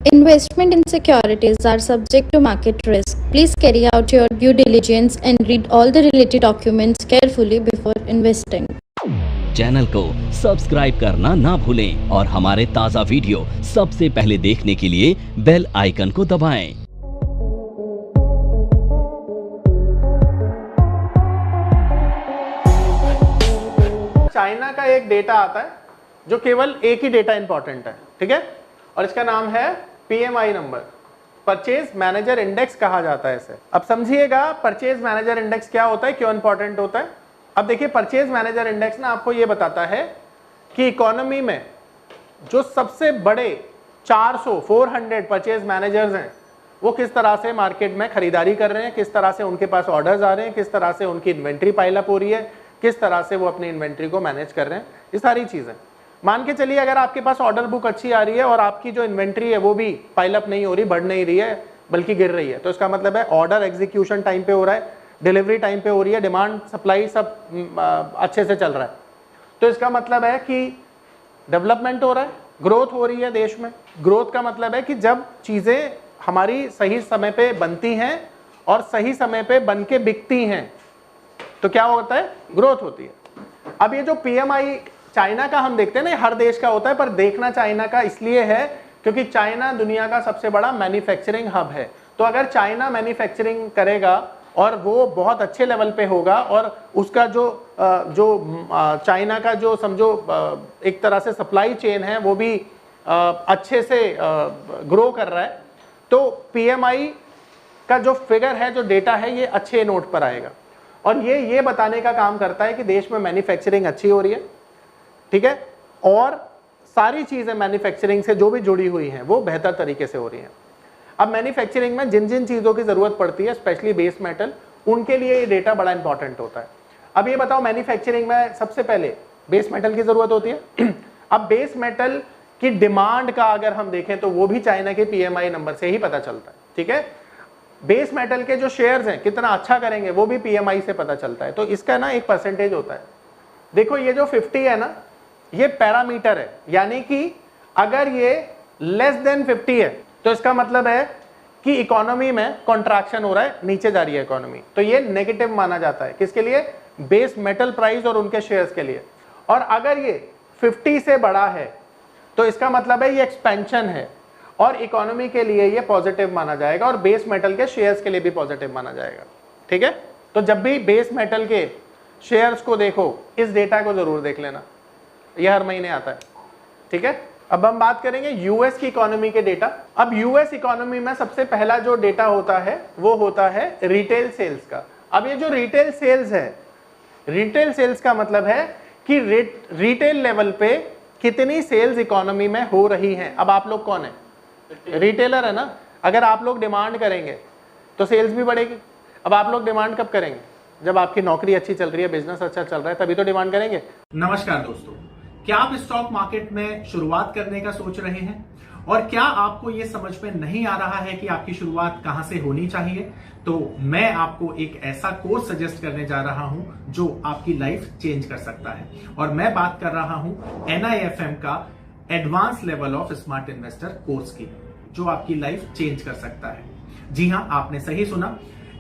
Investment in securities are subject to market risk. Please carry out your due diligence and read all the related documents carefully before investing. Channel को subscribe करना ना भूलें और हमारे ताज़ा video सबसे पहले देखने के लिए बेल आइकन को दबाएं। चाइना का एक डेटा आता है जो केवल एक ही डेटा इंपॉर्टेंट है, ठीक है, और इसका नाम है PMI number, purchase manager index कहा जाता है इसे। अब समझिएगा परचेज मैनेजर इंडेक्स क्या होता है, क्यों इंपॉर्टेंट होता है। अब देखिए परचेज मैनेजर इंडेक्स ना आपको ये बताता है कि इकोनॉमी में जो सबसे बड़े 400 परचेज मैनेजर्स हैं वो किस तरह से मार्केट में खरीदारी कर रहे हैं, किस तरह से उनके पास ऑर्डर्स आ रहे हैं, किस तरह से उनकी इन्वेंट्री पाइलअप हो रही है, किस तरह से वो अपनी इन्वेंट्री को मैनेज कर रहे हैं, ये सारी चीजें। मान के चलिए अगर आपके पास ऑर्डर बुक अच्छी आ रही है और आपकी जो इन्वेंट्री है वो भी पाइलअप नहीं हो रही, बढ़ नहीं रही है, बल्कि गिर रही है, तो इसका मतलब है ऑर्डर एग्जीक्यूशन टाइम पे हो रहा है, डिलीवरी टाइम पे हो रही है, डिमांड सप्लाई सब अच्छे से चल रहा है, तो इसका मतलब है कि डेवलपमेंट हो रहा है, ग्रोथ हो रही है देश में। ग्रोथ का मतलब है कि जब चीजें हमारी सही समय पे बनती हैं और सही समय पे बन के बिकती हैं तो क्या होता है, ग्रोथ होती है। अब ये जो पीएमआई चाइना का हम देखते हैं ना, हर देश का होता है, पर देखना चाइना का इसलिए है क्योंकि चाइना दुनिया का सबसे बड़ा मैन्युफैक्चरिंग हब है। तो अगर चाइना मैन्युफैक्चरिंग करेगा और वो बहुत अच्छे लेवल पे होगा और उसका जो चाइना का जो समझो एक तरह से सप्लाई चेन है वो भी अच्छे से ग्रो कर रहा है, तो पीएमआई का जो फिगर है, जो डेटा है, ये अच्छे नोट पर आएगा और ये बताने का काम करता है कि देश में मैन्युफैक्चरिंग अच्छी हो रही है, ठीक है, और सारी चीजें मैन्युफैक्चरिंग से जो भी जुड़ी हुई हैं वो बेहतर तरीके से हो रही हैं। अब मैन्युफैक्चरिंग में जिन जिन चीजों की जरूरत पड़ती है, स्पेशली बेस मेटल, उनके लिए ये डेटा बड़ा इंपॉर्टेंट होता है। अब ये बताओ मैन्युफैक्चरिंग में सबसे पहले बेस मेटल की जरूरत होती है। अब बेस मेटल की डिमांड का अगर हम देखें तो वो भी चाइना के पीएमआई नंबर से ही पता चलता है, ठीक है। बेस मेटल के जो शेयर्स हैं कितना अच्छा करेंगे वो भी पीएमआई से पता चलता है, तो इसका ना एक परसेंटेज होता है। देखो ये जो 50 है ना, ये पैरामीटर है, यानी कि अगर ये लेस देन 50 है तो इसका मतलब है कि इकोनॉमी में कॉन्ट्रैक्शन हो रहा है, नीचे जा रही है इकोनॉमी, तो ये नेगेटिव माना जाता है। किसके लिए? बेस मेटल प्राइस और उनके शेयर्स के लिए। और अगर ये 50 से बड़ा है तो इसका मतलब है ये एक्सपेंशन है और इकोनॉमी के लिए ये पॉजिटिव माना जाएगा और बेस मेटल के शेयर्स के लिए भी पॉजिटिव माना जाएगा, ठीक है। तो जब भी बेस मेटल के शेयर्स को देखो, इस डेटा को जरूर देख लेना, यह हर महीने आता है, ठीक है। अब हम बात करेंगे यूएस की इकोनॉमी के डेटा। अब यूएस इकोनॉमी में सबसे पहला जो डेटा होता है वो होता है रिटेल सेल्स का। अब ये जो रिटेल सेल्स है, रिटेल सेल्स का मतलब है कि रिटेल लेवल पे कितनी सेल्स इकोनॉमी में हो रही हैं। अब आप लोग कौन है? रिटेलर है ना। अगर आप लोग डिमांड करेंगे तो सेल्स भी बढ़ेगी। अब आप लोग डिमांड कब करेंगे? जब आपकी नौकरी अच्छी चल रही है, बिजनेस अच्छा चल रहा है, तभी तो डिमांड करेंगे। नमस्कार दोस्तों, क्या आप स्टॉक मार्केट में शुरुआत करने का सोच रहे हैं और क्या आपको यह समझ में नहीं आ रहा है कि आपकी शुरुआत कहां से होनी चाहिए? तो मैं आपको एक ऐसा कोर्स सजेस्ट करने जा रहा हूं जो आपकी लाइफ चेंज कर सकता है, और मैं बात कर रहा हूं NIFM का advance level of smart investor course की, जो आपकी लाइफ चेंज कर सकता है। जी हां, आपने सही सुना,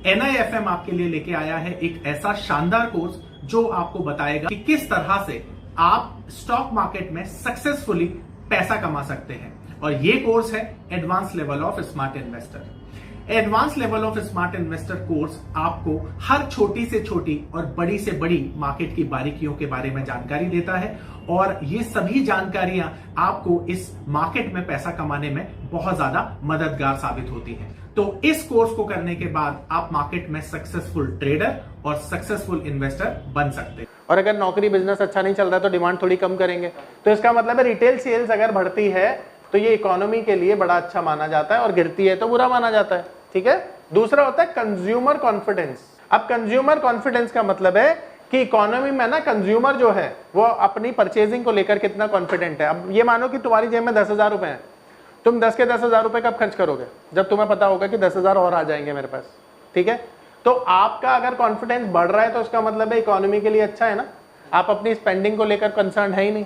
NIFM आपके लिए लेके आया है एक ऐसा शानदार कोर्स जो आपको बताएगा कि किस तरह से आप स्टॉक मार्केट में सक्सेसफुली पैसा कमा सकते हैं। और ये कोर्स है advance level of smart investor. Advance level of smart investor course आपको हर छोटी से छोटी और बड़ी से बड़ी मार्केट की बारीकियों के बारे में जानकारी देता है, और ये सभी जानकारियां आपको इस मार्केट में पैसा कमाने में बहुत ज्यादा मददगार साबित होती हैं। तो इस कोर्स को करने के बाद आप मार्केट में सक्सेसफुल ट्रेडर और सक्सेसफुल इन्वेस्टर बन सकते हैं। और अगर नौकरी बिजनेस अच्छा नहीं चल रहा है तो डिमांड थोड़ी कम करेंगे, तो इसका मतलब है रिटेल सेल्स अगर बढ़ती है तो ये इकोनॉमी के लिए बड़ा अच्छा माना जाता है और गिरती है तो बुरा माना जाता है, ठीक है। दूसरा होता है कंज्यूमर कॉन्फिडेंस। अब कंज्यूमर कॉन्फिडेंस का मतलब है कि इकोनॉमी में ना कंज्यूमर जो है वो अपनी परचेजिंग को लेकर कितना कॉन्फिडेंट है। अब ये मानो कि तुम्हारी जेब में 10,000 रुपए हैं, तुम 10 के 10,000 रुपए कब खर्च करोगे? जब तुम्हें पता होगा कि 10,000 और आ जाएंगे मेरे पास, ठीक है। तो आपका अगर कॉन्फिडेंस बढ़ रहा है तो उसका मतलब है इकोनॉमी के लिए अच्छा है ना, आप अपनी स्पेंडिंग को लेकर कंसर्न है ही नहीं,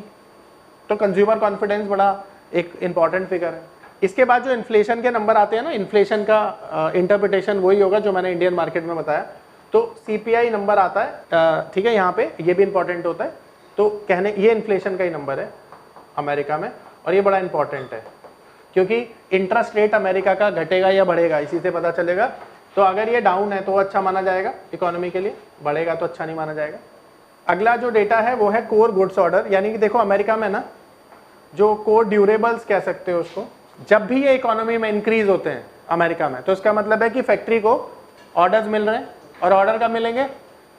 तो कंज्यूमर कॉन्फिडेंस बड़ा एक इंपॉर्टेंट फिगर है। इसके बाद जो इन्फ्लेशन के नंबर आते हैं ना, इन्फ्लेशन का इंटरप्रिटेशन वही होगा जो मैंने इंडियन मार्केट में बताया। तो CPI नंबर आता है, ठीक है, यहाँ पे ये भी इंपॉर्टेंट होता है। तो कहने ये इन्फ्लेशन का ही नंबर है अमेरिका में, और ये बड़ा इंपॉर्टेंट है क्योंकि इंटरेस्ट रेट अमेरिका का घटेगा या बढ़ेगा इसी से पता चलेगा। तो अगर ये डाउन है तो अच्छा माना जाएगा इकोनॉमी के लिए, बढ़ेगा तो अच्छा नहीं माना जाएगा। अगला जो डेटा है वो है कोर गुड्स ऑर्डर, यानी कि देखो अमेरिका में ना जो कोर ड्यूरेबल्स कह सकते हो उसको, जब भी ये इकोनॉमी में इंक्रीज होते हैं अमेरिका में, तो इसका मतलब है कि फैक्ट्री को ऑर्डर्स मिल रहे हैं, और ऑर्डर कब मिलेंगे?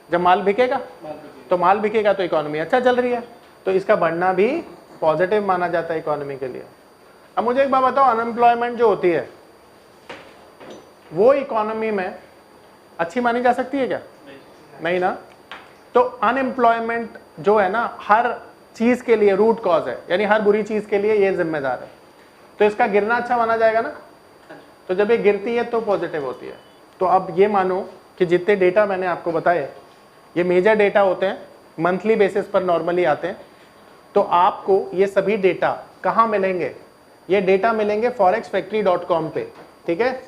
जब माल बिकेगा। तो माल बिकेगा तो इकोनॉमी अच्छा चल रही है, तो इसका बढ़ना भी पॉजिटिव माना जाता है इकोनॉमी के लिए। अब मुझे एक बात बताओ, अनएम्प्लॉयमेंट जो होती है वो इकोनॉमी में अच्छी मानी जा सकती है क्या? नहीं ना। तो अनएम्प्लॉयमेंट जो है ना हर चीज के लिए रूट कॉज है, यानी हर बुरी चीज के लिए ये जिम्मेदार है। तो इसका गिरना अच्छा माना जाएगा ना। तो जब ये गिरती है तो पॉजिटिव होती है। तो अब ये मानो कि जितने डेटा मैंने आपको बताए ये मेजर डेटा होते हैं, मंथली बेसिस पर नॉर्मली आते हैं। तो आपको ये सभी डेटा कहाँ मिलेंगे? ये डेटा मिलेंगे forexfactory.com पे, ठीक है।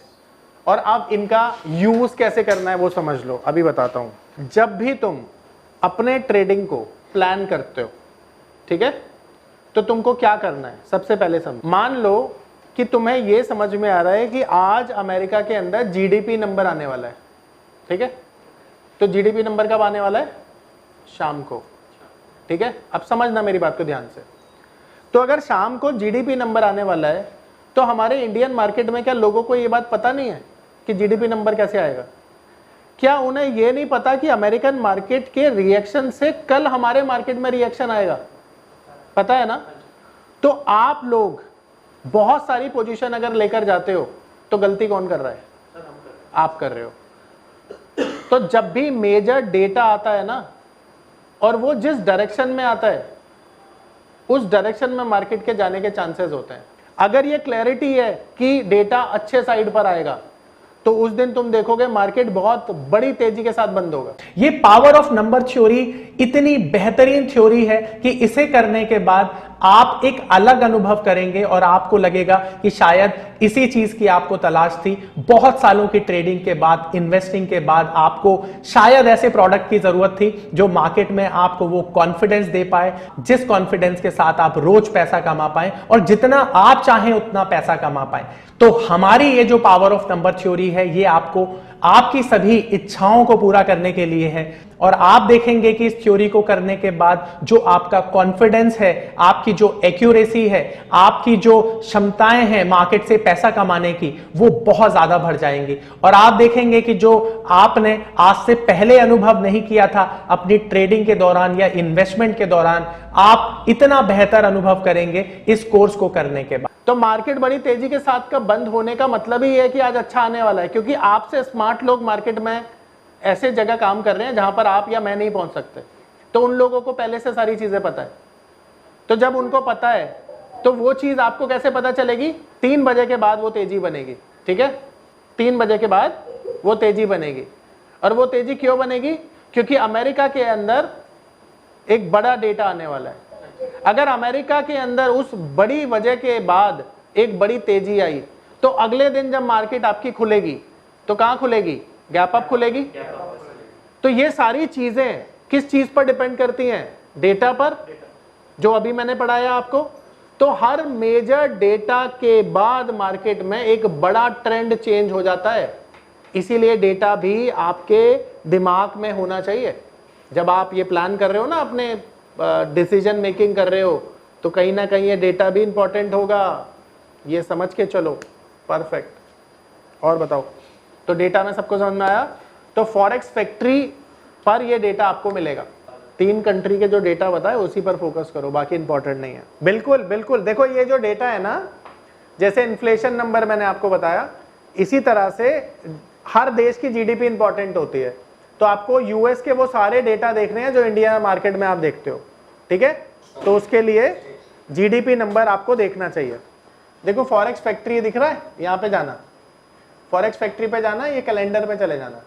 और अब इनका यूज कैसे करना है वो समझ लो, अभी बताता हूं। जब भी तुम अपने ट्रेडिंग को प्लान करते हो, ठीक है, तो तुमको क्या करना है? सबसे पहले मान लो कि तुम्हें ये समझ में आ रहा है कि आज अमेरिका के अंदर GDP नंबर आने वाला है, ठीक है। तो GDP नंबर कब आने वाला है? शाम को, ठीक है। अब समझना मेरी बात को ध्यान से। तो अगर शाम को GDP नंबर आने वाला है तो हमारे इंडियन मार्केट में क्या लोगों को ये बात पता नहीं है कि GDP नंबर कैसे आएगा? क्या उन्हें ये नहीं पता कि अमेरिकन मार्केट के रिएक्शन से कल हमारे मार्केट में रिएक्शन आएगा? पता है ना। तो आप लोग बहुत सारी पोजीशन अगर लेकर जाते हो तो गलती कौन कर रहा है? आप कर रहे हो। तो जब भी मेजर डेटा आता है ना, और वो जिस डायरेक्शन में आता है उस डायरेक्शन में मार्केट के जाने के चांसेस होते हैं। अगर ये क्लैरिटी है कि डेटा अच्छे साइड पर आएगा तो उस दिन तुम देखोगे मार्केट बहुत बड़ी तेजी के साथ बंद होगा। ये पावर ऑफ नंबर थ्योरी इतनी बेहतरीन थ्योरी है कि इसे करने के बाद आप एक अलग अनुभव करेंगे और आपको लगेगा कि शायद इसी चीज की आपको तलाश थी। बहुत सालों की ट्रेडिंग के बाद, इन्वेस्टिंग के बाद आपको शायद ऐसे प्रोडक्ट की जरूरत थी जो मार्केट में आपको वो कॉन्फिडेंस दे पाए, जिस कॉन्फिडेंस के साथ आप रोज पैसा कमा पाए और जितना आप चाहें उतना पैसा कमा पाए। तो हमारी ये जो पावर ऑफ नंबर थ्योरी है ये आपको आपकी सभी इच्छाओं को पूरा करने के लिए है। और आप देखेंगे कि इस थ्योरी को करने के बाद जो आपका कॉन्फिडेंस है, आपकी जो एक्यूरेसी है, आपकी जो क्षमताएं हैं मार्केट से पैसा कमाने की, वो बहुत ज्यादा बढ़ जाएंगी। और आप देखेंगे कि जो आपने आज से पहले अनुभव नहीं किया था अपनी ट्रेडिंग के दौरान या इन्वेस्टमेंट के दौरान, आप इतना बेहतर अनुभव करेंगे इस कोर्स को करने के बाद। तो मार्केट बड़ी तेजी के साथ का बंद होने का मतलब ही है कि आज अच्छा आने वाला है, क्योंकि आपसे स्मार्ट लोग मार्केट में ऐसे जगह काम कर रहे हैं जहां पर आप या मैं नहीं पहुंच सकते। तो उन लोगों को पहले से सारी चीजें पता है। तो जब उनको पता है तो वो चीज आपको कैसे पता चलेगी? 3 बजे के बाद वो तेजी बनेगी, ठीक है। 3 बजे के बाद वो तेजी बनेगी। और वो तेजी क्यों बनेगी? क्योंकि अमेरिका के अंदर एक बड़ा डेटा आने वाला है। अगर अमेरिका के अंदर उस बड़ी वजह के बाद एक बड़ी तेजी आई तो अगले दिन जब मार्केट आपकी खुलेगी तो कहां खुलेगी? गैप अप खुलेगी। तो ये सारी चीजें किस चीज पर डिपेंड करती हैं? डेटा पर, जो अभी मैंने पढ़ाया आपको। तो हर मेजर डेटा के बाद मार्केट में एक बड़ा ट्रेंड चेंज हो जाता है। इसीलिए डेटा भी आपके दिमाग में होना चाहिए। जब आप ये प्लान कर रहे हो ना, अपने डिसीजन मेकिंग कर रहे हो, तो कहीं ना कहीं ये डेटा भी इंपॉर्टेंट होगा। ये समझ के चलो। परफेक्ट। और बताओ, तो डेटा में सबको समझ में आया? तो फॉरेक्स फैक्ट्री पर ये डेटा आपको मिलेगा। 3 कंट्री के जो डेटा बताए उसी पर फोकस करो, बाकी इंपॉर्टेंट नहीं है। बिल्कुल बिल्कुल। देखो ये जो डेटा है ना, जैसे इन्फ्लेशन नंबर मैंने आपको बताया, इसी तरह से हर देश की GDP इंपॉर्टेंट होती है। तो आपको यूएस के वो सारे डेटा देखने हैं जो इंडिया मार्केट में आप देखते हो, ठीक है। तो उसके लिए GDP नंबर आपको देखना चाहिए। देखो फॉरेक्स फैक्ट्री दिख रहा है, यहाँ पे जाना, फॉरेक्स फैक्ट्री पे जाना, ये कैलेंडर पे चले जाना।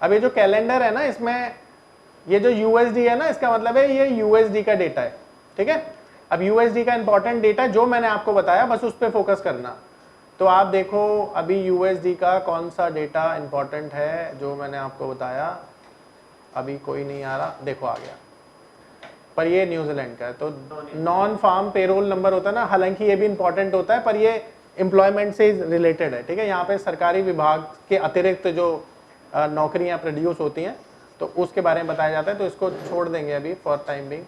अब ये जो कैलेंडर है ना, इसमें ये जो USD है ना, इसका मतलब है ये USD का डेटा है, ठीक है। अब यूएसडी का इंपॉर्टेंट डेटा जो मैंने आपको बताया बस उस पर फोकस करना। तो आप देखो अभी यूएसडी का कौन सा डेटा इंपॉर्टेंट है जो मैंने आपको बताया, अभी कोई नहीं आ रहा, देखो आ गया, पर ये न्यूजीलैंड का है। तो नॉन फार्म पेरोल नंबर होता है ना, हालांकि ये भी इंपॉर्टेंट होता है पर ये एम्प्लॉयमेंट से रिलेटेड है, ठीक है। यहाँ पे सरकारी विभाग के अतिरिक्त जो नौकरियाँ प्रोड्यूस होती हैं तो उसके बारे में बताया जाता है, तो इसको छोड़ देंगे अभी फॉर टाइम बिंग।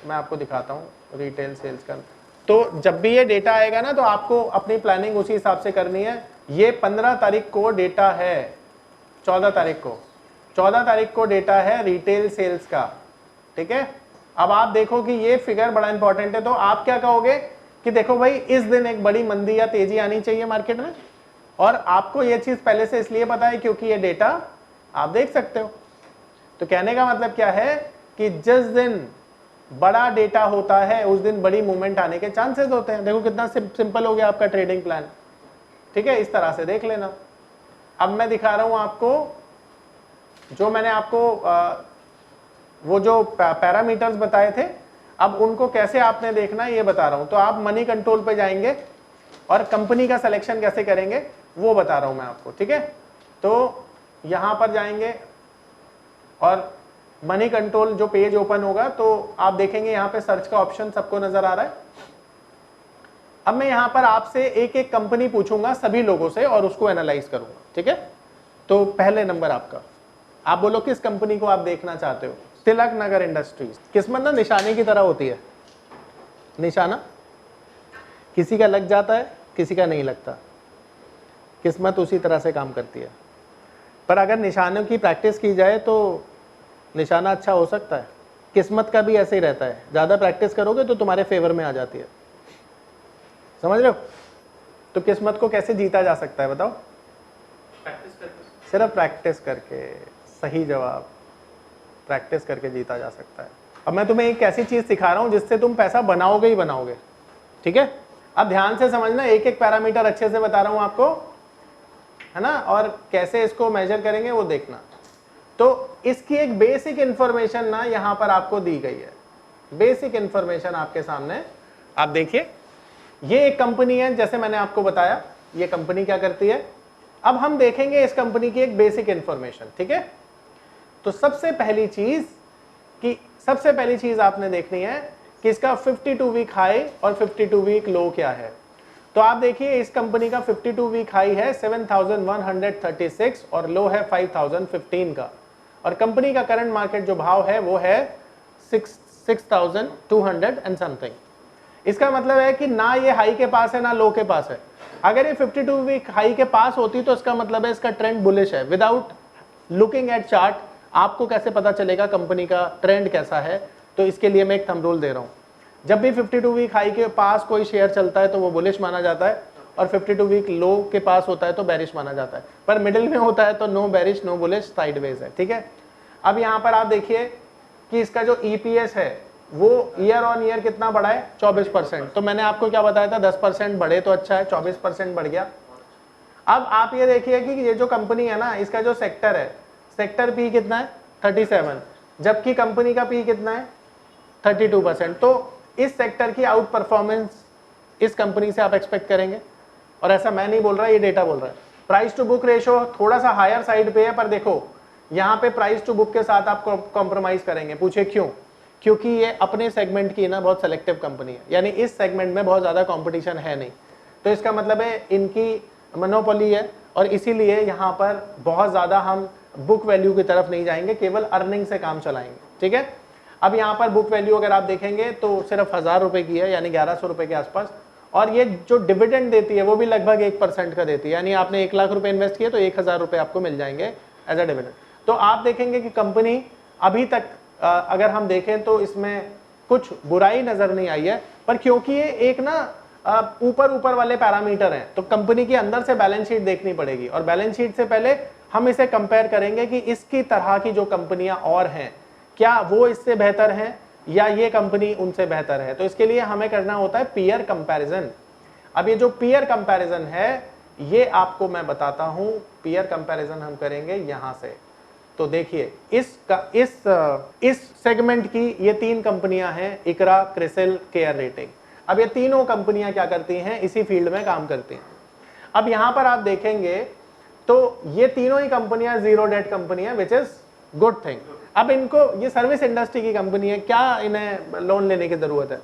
मैं आपको दिखाता हूँ रिटेल सेल्स का। तो जब भी ये डेटा आएगा ना तो आपको अपनी प्लानिंग उसी हिसाब से करनी है। ये 15 तारीख को डेटा है, 14 तारीख को डेटा है रिटेल सेल्स का, ठीक है। अब आप देखो कि ये फिगर बड़ा इंपॉर्टेंट है, तो आप क्या कहोगे कि देखो भाई इस दिन एक बड़ी मंदी या तेजी आनी चाहिए मार्केट में, और आपको ये चीज पहले से इसलिए पता है क्योंकि ये डेटा आप देख सकते हो। तो कहने का मतलब क्या है कि जिस दिन बड़ा डेटा होता है उस दिन बड़ी मूवमेंट आने के चांसेस होते हैं। देखो कितना सिंपल हो गया आपका ट्रेडिंग प्लान, ठीक है, इस तरह से देख लेना। अब मैं दिखा रहा हूं आपको जो मैंने आपको वो जो पैरामीटर्स बताए थे, अब उनको कैसे आपने देखना है ये बता रहा हूं। तो आप मनी कंट्रोल पे जाएंगे और कंपनी का सिलेक्शन कैसे करेंगे वो बता रहा हूं मैं आपको, ठीक है। तो यहां पर जाएंगे और मनी कंट्रोल जो पेज ओपन होगा तो आप देखेंगे यहां पे सर्च का ऑप्शन सबको नजर आ रहा है। अब मैं यहां पर आपसे एक एक कंपनी पूछूंगा सभी लोगों से और उसको एनालाइज करूंगा, ठीक है। तो पहले नंबर आपका, आप बोलो किस कंपनी को आप देखना चाहते हो। तिलक नगर इंडस्ट्रीज। किस्मत ना निशाने की तरह होती है, निशाना किसी का लग जाता है किसी का नहीं लगता, किस्मत उसी तरह से काम करती है। पर अगर निशानों की प्रैक्टिस की जाए तो निशाना अच्छा हो सकता है। किस्मत का भी ऐसे ही रहता है, ज्यादा प्रैक्टिस करोगे तो तुम्हारे फेवर में आ जाती है, समझ रहे हो। तो किस्मत को कैसे जीता जा सकता है बताओ। प्रैक्टिस करके, सिर्फ प्रैक्टिस करके। सही जवाब, प्रैक्टिस करके जीता जा सकता है। अब मैं तुम्हें एक ऐसी चीज सिखा रहा हूं जिससे तुम पैसा बनाओगे ही बनाओगे, ठीक है। अब ध्यान से समझना, एक एक पैरामीटर अच्छे से बता रहा हूं आपको, है ना, और कैसे इसको मेजर करेंगे वो देखना। तो इसकी एक बेसिक इंफॉर्मेशन ना यहां पर आपको दी गई है, बेसिक इंफॉर्मेशन आपके सामने। आप देखिए ये एक कंपनी है, जैसे मैंने आपको बताया ये कंपनी क्या करती है। अब हम देखेंगे इस कंपनी की एक बेसिक इंफॉर्मेशन, ठीक है। तो सबसे पहली चीज आपने देखनी है कि इसका 52 वीक हाई और 52 वीक लो क्या है। तो आप देखिए इस कंपनी का 52 वीक हाई है 7136 और लो है 5015 का, और कंपनी का करंट मार्केट जो भाव है वो है 6200 एंड समथिंग। इसका मतलब है कि ना ये हाई के पास है ना लो के पास है। अगर ये 52 वीक हाई के पास होती तो इसका मतलब है इसका ट्रेंड बुलिश है। विदाउट लुकिंग एट चार्ट आपको कैसे पता चलेगा कंपनी का ट्रेंड कैसा है। तो इसके लिए मैं एक थंब रूल दे रहा हूं, जब भी 52 वीक हाई के पास कोई शेयर चलता है तो वो बुलिश माना जाता है, और 52 वीक लो के पास होता है तो बेरिश माना जाता है। पर मिडिल में होता है तो no bearish no bullish, sideways है, ठीक है। अब यहां पर आप देखिए कि इसका जो ईपीएस है वो ईयर ऑन ईयर कितना बढ़ा है 24%। तो मैंने आपको क्या बताया था 10% बढ़े तो अच्छा है, 24% बढ़ गया। अब आप ये देखिए कि ये जो कंपनी है ना इसका जो सेक्टर है, सेक्टर पी कितना है 37, जबकि कंपनी का पी कितना है 32%। तो इस सेक्टर की आउट परफॉर्मेंस इस कंपनी से आप एक्सपेक्ट करेंगे, और ऐसा मैं नहीं बोल रहा, ये डेटा बोल रहा है। प्राइस टू बुक रेशो थोड़ा सा हायर साइड पे है, पर देखो यहाँ पे प्राइस टू बुक के साथ आप कॉम्प्रोमाइज करेंगे। पूछे क्यों? क्योंकि ये अपने सेगमेंट की ना बहुत सेलेक्टिव कंपनी है, यानी इस सेगमेंट में बहुत ज्यादा कंपटीशन है नहीं। तो इसका मतलब है इनकी मोनोपोली है, और इसीलिए यहाँ पर बहुत ज्यादा हम बुक वैल्यू की तरफ नहीं जाएंगे, केवल अर्निंग से काम चलाएंगे, ठीक है। अब यहाँ पर बुक वैल्यू अगर आप देखेंगे तो सिर्फ 1000 रुपए की है, यानी 1100 रुपए के आसपास, और ये जो डिविडेंड देती है वो भी लगभग 1% का देती है, यानी आपने 1 लाख रुपए इन्वेस्ट किए तो 1000 रुपए आपको मिल जाएंगे एज अ डिविडेंड। तो आप देखेंगे कि कंपनी अभी तक अगर हम देखें तो इसमें कुछ बुराई नजर नहीं आई है, पर क्योंकि ये एक ना ऊपर वाले पैरामीटर हैं तो कंपनी के अंदर से बैलेंस शीट देखनी पड़ेगी, और बैलेंस शीट से पहले हम इसे कंपेयर करेंगे कि इसकी तरह की जो कंपनियां और हैं क्या वो इससे बेहतर हैं या ये कंपनी उनसे बेहतर है। तो इसके लिए हमें करना होता है पीयर कंपैरिजन। अब ये जो पीयर कंपैरिजन है ये आपको मैं बताता हूं, पीयर कंपैरिजन हम करेंगे यहां से। तो देखिए इस सेगमेंट की ये 3 कंपनियां हैं, इकरा, क्रिसिल, केयर रेटिंग। अब ये तीनों कंपनियां क्या करती हैं, इसी फील्ड में काम करती हैं। अब यहां पर आप देखेंगे तो ये तीनों ही कंपनियां जीरो डेट कंपनी है, विच इज गुड थिंग। अब इनको, ये सर्विस इंडस्ट्री की कंपनी है, क्या इन्हें लोन लेने की जरूरत है?